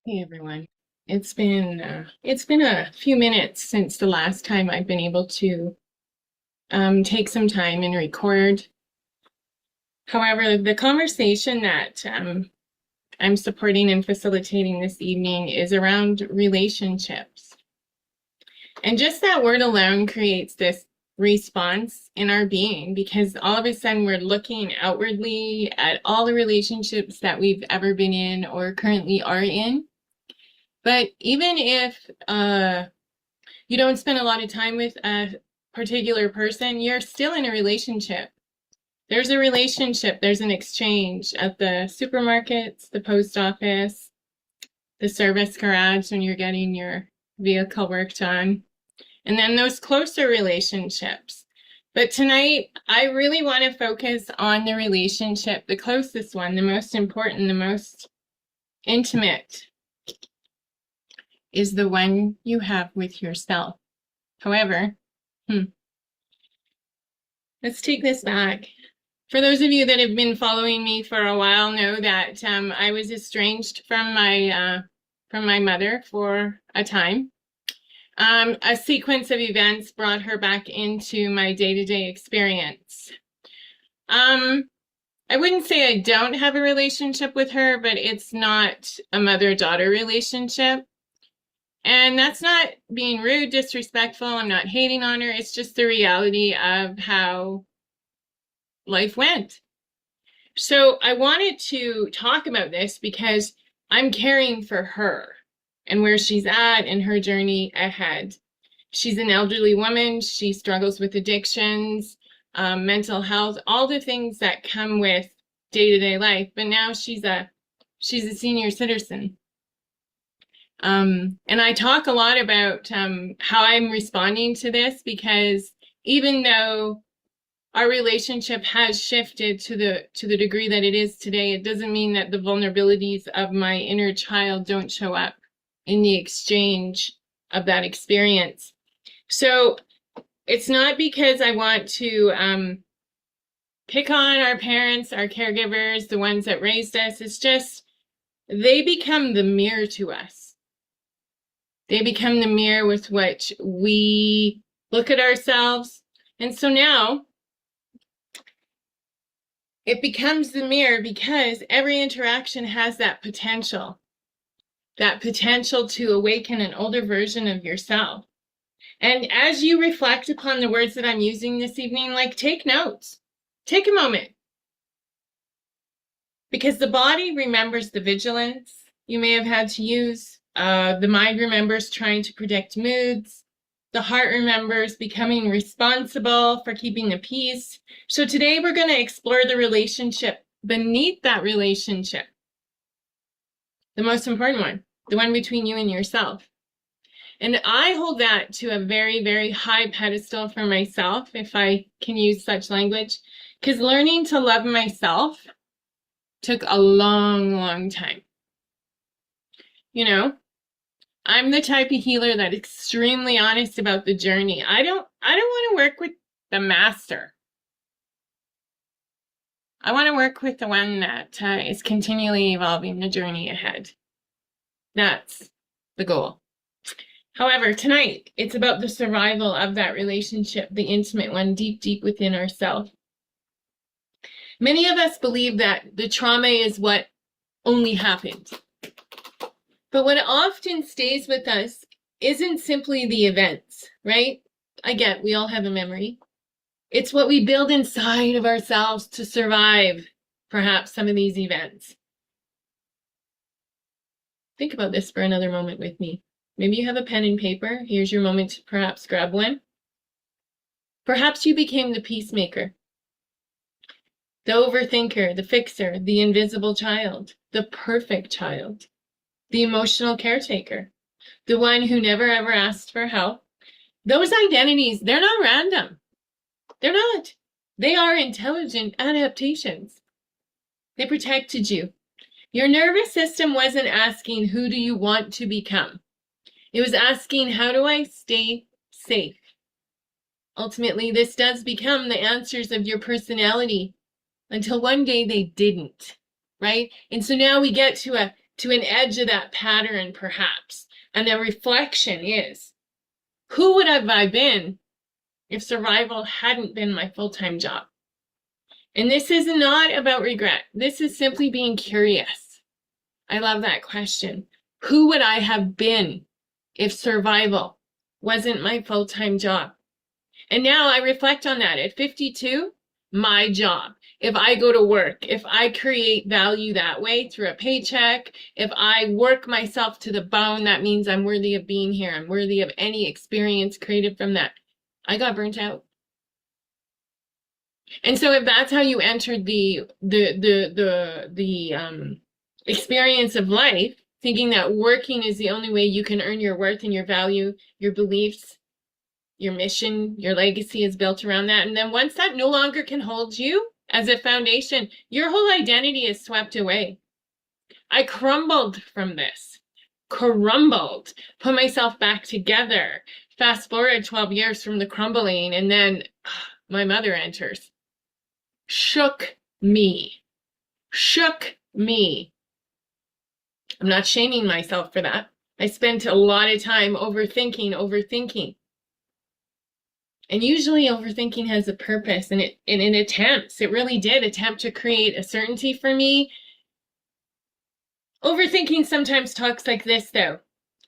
Hey everyone. It's been a few minutes since the last time I've been able to take some time and record. However, the conversation that I'm supporting and facilitating this evening is around relationships. And just that word alone creates this response in our being because all of a sudden we're looking outwardly at all the relationships that we've ever been in or currently are in. But even if you don't spend a lot of time with a particular person, you're still in a relationship. There's a relationship, there's an exchange at the supermarkets, the post office, the service garage when you're getting your vehicle worked on, and then those closer relationships. But tonight, I really want to focus on the relationship, the closest one, the most important, the most intimate, is the one you have with yourself. However, let's take this back. For those of you that have been following me for a while know that I was estranged from my mother for a time. A sequence of events brought her back into my day-to-day experience. I wouldn't say I don't have a relationship with her, but it's not a mother-daughter relationship. And that's not being rude, disrespectful. I'm not hating on her. It's just the reality of how life went. So I wanted to talk about this because I'm caring for her and where she's at in her journey ahead. She's an elderly woman. She struggles with addictions, mental health, all the things that come with day-to-day life. But now she's a senior citizen. And I talk a lot about how I'm responding to this because even though our relationship has shifted to the degree that it is today, it doesn't mean that the vulnerabilities of my inner child don't show up in the exchange of that experience. So it's not because I want to pick on our parents, our caregivers, the ones that raised us. It's just they become the mirror to us. They become the mirror with which we look at ourselves. And so now it becomes the mirror because every interaction has that potential to awaken an older version of yourself. And as you reflect upon the words that I'm using this evening, like take notes, take a moment. Because the body remembers the vigilance you may have had to use. The mind remembers trying to predict moods. The heart remembers becoming responsible for keeping the peace. So today we're going to explore the relationship beneath that relationship. The most important one, the one between you and yourself. And I hold that to a very, very high pedestal for myself, if I can use such language, because learning to love myself took a long, long time. You know, I'm the type of healer that's extremely honest about the journey. I don't want to work with the master. I want to work with the one that is continually evolving the journey ahead. That's the goal. However, tonight, it's about the survival of that relationship, the intimate one, deep, deep within ourselves. Many of us believe that the trauma is what only happened. But what often stays with us isn't simply the events, right? I get we all have a memory. It's what we build inside of ourselves to survive, perhaps, some of these events. Think about this for another moment with me. Maybe you have a pen and paper. Here's your moment to perhaps grab one. Perhaps you became the peacemaker, the overthinker, the fixer, the invisible child, the perfect child, the emotional caretaker, the one who never ever asked for help. Those identities, they're not random. They're not. They are intelligent adaptations. They protected you. Your nervous system wasn't asking, who do you want to become? It was asking, how do I stay safe? Ultimately, this does become the answers of your personality until one day they didn't, right? And so now we get to a to an edge of that pattern, perhaps. And the reflection is, who would have I been if survival hadn't been my full-time job? And this is not about regret. This is simply being curious. I love that question. Who would I have been if survival wasn't my full-time job? And now I reflect on that. At 52, my job. If I go to work, if I create value that way through a paycheck, if I work myself to the bone, that means I'm worthy of being here. I'm worthy of any experience created from that. I got burnt out. And so if that's how you entered the experience of life, thinking that working is the only way you can earn your worth and your value, your beliefs, your mission, your legacy is built around that. And then once that no longer can hold you as a foundation, your whole identity is swept away. I crumbled from this, put myself back together. Fast forward 12 years from the crumbling, and then my mother enters. Shook me. I'm not shaming myself for that. I spent a lot of time overthinking. And usually overthinking has a purpose, and it really did attempt to create a certainty for me. Overthinking sometimes talks like this, though.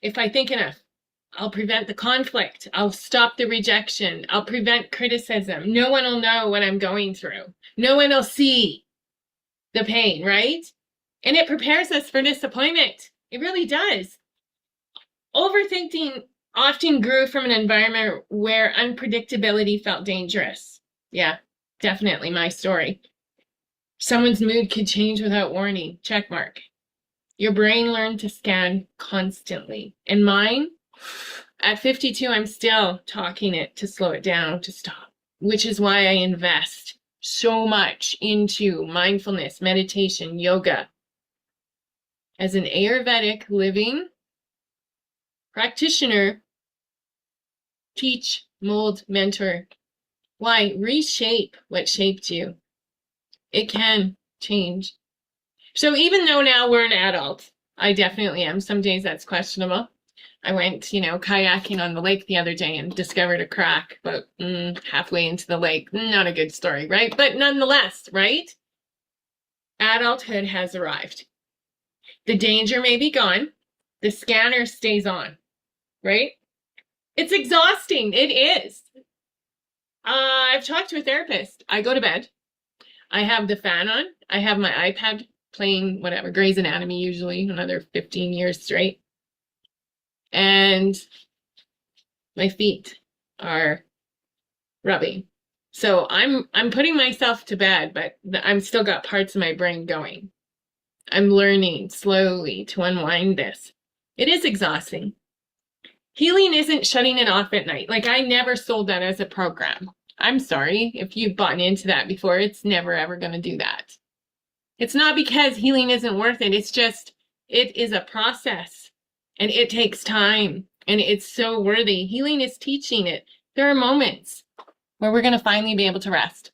If I think enough, I'll prevent the conflict. I'll stop the rejection. I'll prevent criticism. No one will know what I'm going through. No one will see the pain, right? And it prepares us for disappointment. It really does. Overthinking often grew from an environment where unpredictability felt dangerous. Yeah, definitely my story. Someone's mood could change without warning. Check mark. Your brain learned to scan constantly. And mine, at 52, I'm still talking it to slow it down, to stop, which is why I invest so much into mindfulness, meditation, yoga. As an Ayurvedic living practitioner, teach, mold, mentor. Why? Reshape what shaped you. It can change. So even though now we're an adult, I definitely am. Some days that's questionable. I went, kayaking on the lake the other day and discovered a crack about halfway into the lake. Not a good story, right? But nonetheless, right? Adulthood has arrived. The danger may be gone. The scanner stays on, right? It's exhausting. It is. I've talked to a therapist. I go to bed. I have the fan on. I have my iPad playing whatever, Grey's Anatomy usually, another 15 years straight. And my feet are rubbing. So I'm putting myself to bed, but I'm still got parts of my brain going. I'm learning slowly to unwind this. It is exhausting. Healing isn't shutting it off at night. Like, I never sold that as a program. I'm sorry if you've bought into that before. It's never ever going to do that. It's not because healing isn't worth it. It's just, it is a process and it takes time and it's so worthy. Healing is teaching it. There are moments where we're going to finally be able to rest.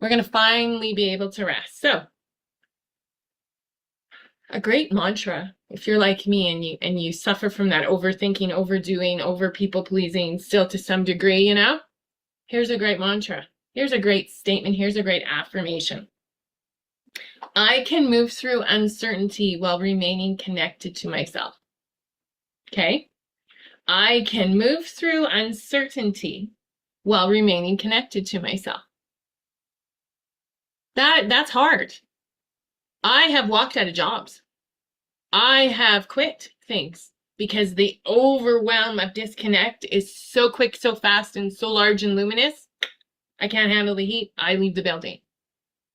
We're going to finally be able to rest. So, a great mantra, if you're like me and you suffer from that overthinking, overdoing, over people pleasing still to some degree, here's a great mantra. Here's a great statement. Here's a great affirmation. I can move through uncertainty while remaining connected to myself. Okay? I can move through uncertainty while remaining connected to myself. That's hard. I have walked out of jobs. I have quit things because the overwhelm of disconnect is so quick, so fast, and so large and luminous. I can't handle the heat. I leave the building.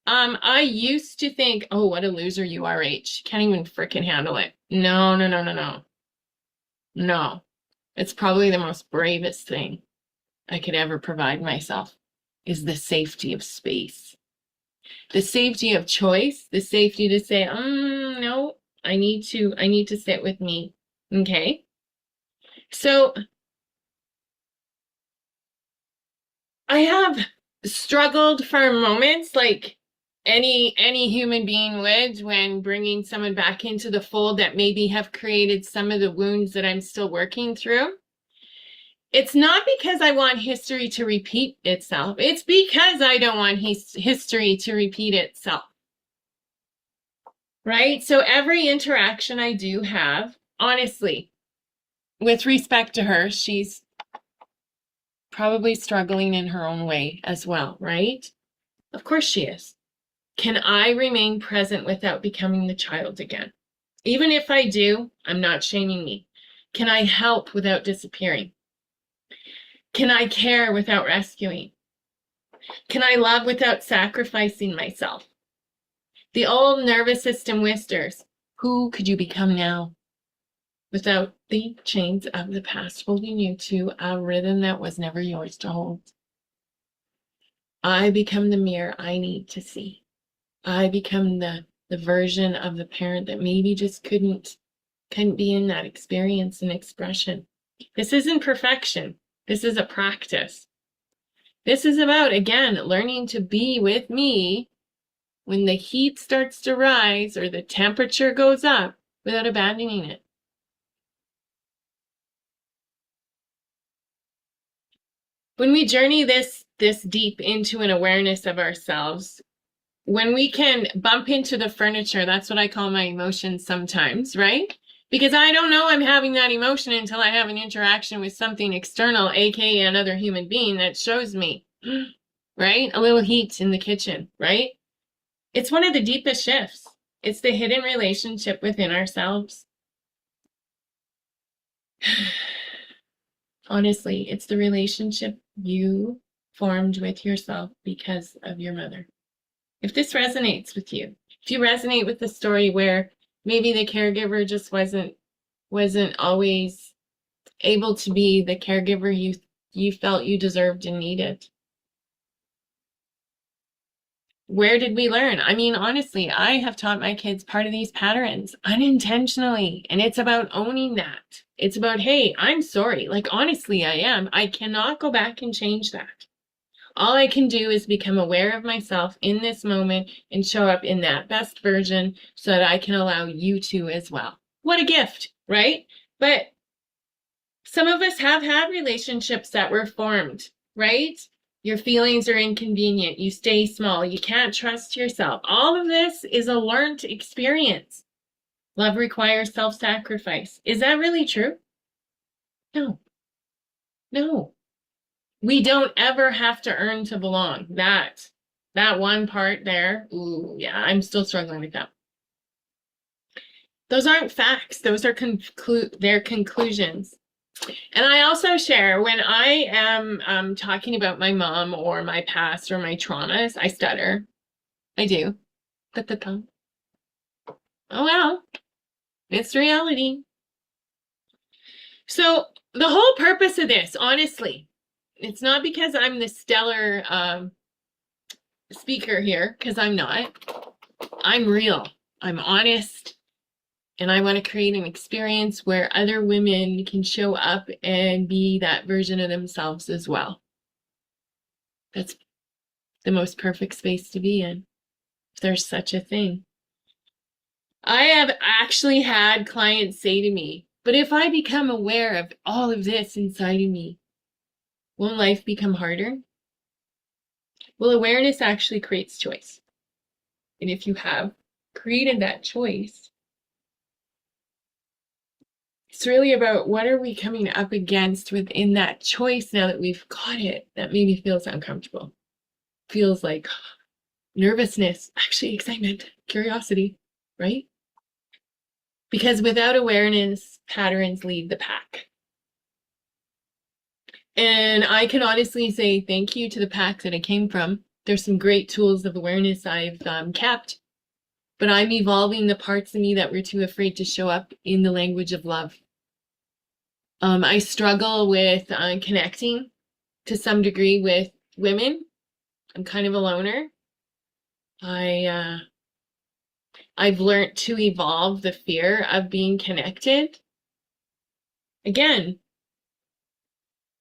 I used to think, oh, what a loser you are, H. Can't even frickin' handle it. No. No. It's probably the most bravest thing I could ever provide myself is the safety of space. The safety of choice, the safety to say, no, I need to sit with me. Okay? So I have struggled for moments, like any human being would when bringing someone back into the fold that maybe have created some of the wounds that I'm still working through. It's not because I want history to repeat itself. It's because I don't want history to repeat itself. Right? So every interaction I do have, honestly, with respect to her, she's probably struggling in her own way as well, right? Of course she is. Can I remain present without becoming the child again? Even if I do, I'm not shaming me. Can I help without disappearing? Can I care without rescuing? Can I love without sacrificing myself? The old nervous system whispers, who could you become now? Without the chains of the past holding you to a rhythm that was never yours to hold. I become the mirror I need to see. I become the version of the parent that maybe just couldn't be in that experience and expression. This isn't perfection. This is a practice. This is about, again, learning to be with me when the heat starts to rise or the temperature goes up without abandoning it. When we journey this deep into an awareness of ourselves, when we can bump into the furniture, that's what I call my emotions sometimes, right? Because I don't know I'm having that emotion until I have an interaction with something external, aka another human being that shows me, right? A little heat in the kitchen, right? It's one of the deepest shifts. It's the hidden relationship within ourselves. Honestly, it's the relationship you formed with yourself because of your mother. If this resonates with you, if you resonate with the story where maybe the caregiver just wasn't always able to be the caregiver you felt you deserved and needed. Where did we learn? I mean, honestly, I have taught my kids part of these patterns unintentionally, and it's about owning that. It's about, hey, I'm sorry. Like, honestly, I am. I cannot go back and change that. All I can do is become aware of myself in this moment and show up in that best version so that I can allow you to as well. What a gift, right? But some of us have had relationships that were formed, right? Your feelings are inconvenient. You stay small. You can't trust yourself. All of this is a learned experience. Love requires self-sacrifice. Is that really true? No. No. We don't ever have to earn to belong. That one part there, ooh, yeah, I'm still struggling with that. Those aren't facts. Those are they're conclusions. And I also share when I am talking about my mom or my past or my traumas, I stutter. I do. Oh well, it's reality. So the whole purpose of this, honestly, it's not because I'm the stellar speaker here, because I'm not. I'm real. I'm honest. And I want to create an experience where other women can show up and be that version of themselves as well. That's the most perfect space to be in, if there's such a thing. I have actually had clients say to me, but if I become aware of all of this inside of me, won't life become harder? Well, awareness actually creates choice. And if you have created that choice, it's really about what are we coming up against within that choice now that we've got it that maybe feels uncomfortable, feels like nervousness, actually excitement, curiosity, right? Because without awareness, patterns lead the pack. And I can honestly say thank you to the pack that I came from. There's some great tools of awareness I've kept, but I'm evolving the parts of me that were too afraid to show up in the language of love. I struggle with connecting to some degree with women. I'm kind of a loner. I've learned to evolve the fear of being connected. Again,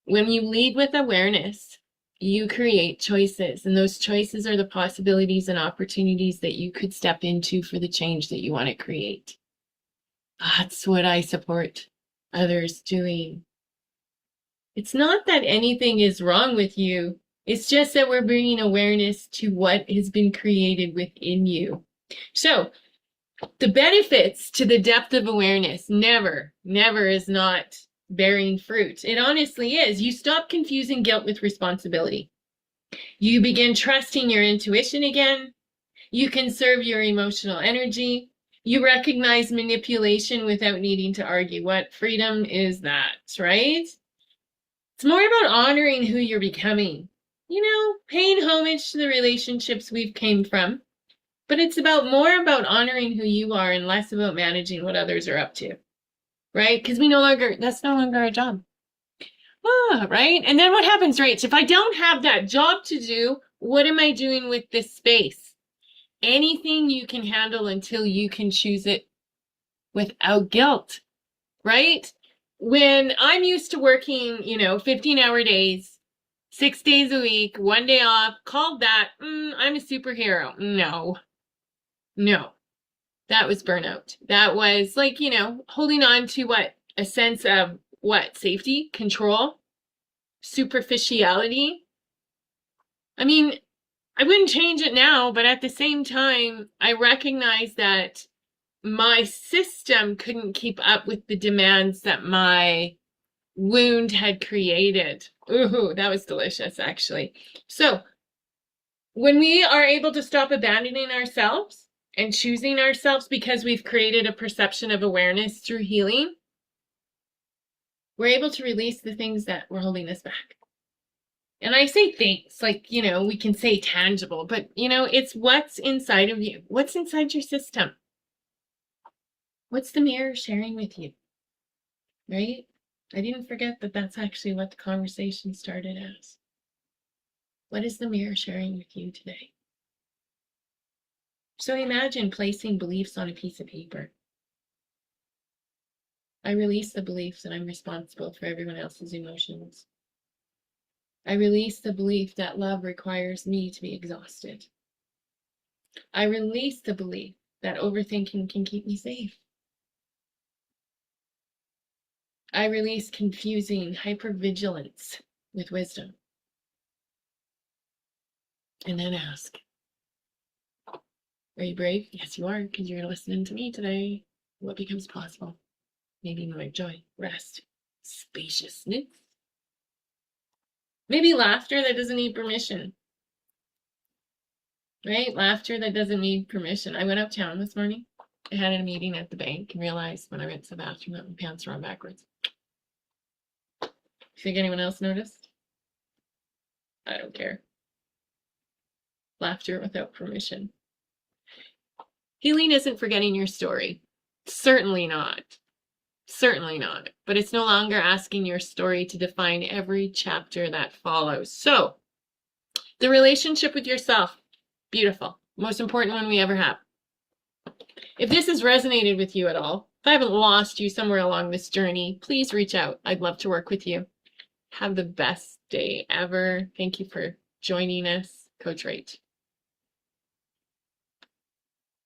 when you lead with awareness, you create choices, and those choices are the possibilities and opportunities that you could step into for the change that you want to create. That's what I support others doing. It's not that anything is wrong with you. It's just that we're bringing awareness to what has been created within you. So the benefits to the depth of awareness never is not bearing fruit. It honestly is. You stop confusing guilt with responsibility. You begin trusting your intuition again. You conserve your emotional energy. You recognize manipulation without needing to argue. What freedom is that, right? It's more about honoring who you're becoming. You know, paying homage to the relationships we've came from. But it's more about honoring who you are and less about managing what others are up to, right? Because that's no longer our job. Right? And then what happens, Rach? If I don't have that job to do, what am I doing with this space? Anything you can handle until you can choose it without guilt, right? When I'm used to working, 15-hour days, 6 days a week, 1 day off, called that, I'm a superhero. No, that was burnout. That was like, holding on to what? A sense of what? Safety, control, superficiality. I mean, I wouldn't change it now, but at the same time, I recognize that my system couldn't keep up with the demands that my wound had created. Ooh, that was delicious, actually. So when we are able to stop abandoning ourselves and choosing ourselves because we've created a perception of awareness through healing, we're able to release the things that were holding us back. And I say things like, we can say tangible, but, it's what's inside of you. What's inside your system? What's the mirror sharing with you? Right? I didn't forget that that's actually what the conversation started as. What is the mirror sharing with you today? So imagine placing beliefs on a piece of paper. I release the belief that I'm responsible for everyone else's emotions. I release the belief that love requires me to be exhausted. I release the belief that overthinking can keep me safe. I release confusing hypervigilance with wisdom. And then ask, are you brave? Yes, you are, because you're listening to me today. What becomes possible? Maybe more joy, rest, spaciousness. Maybe laughter that doesn't need permission. Right? Laughter that doesn't need permission. I went uptown this morning. I had a meeting at the bank and realized when I went to the bathroom that my pants were on backwards. Think anyone else noticed? I don't care. Laughter without permission. Healing isn't forgetting your story. Certainly not. Certainly not. But it's no longer asking your story to define every chapter that follows. So, the relationship with yourself, beautiful. Most important one we ever have. If this has resonated with you at all, if I haven't lost you somewhere along this journey, please reach out. I'd love to work with you. Have the best day ever. Thank you for joining us, Coach Rach.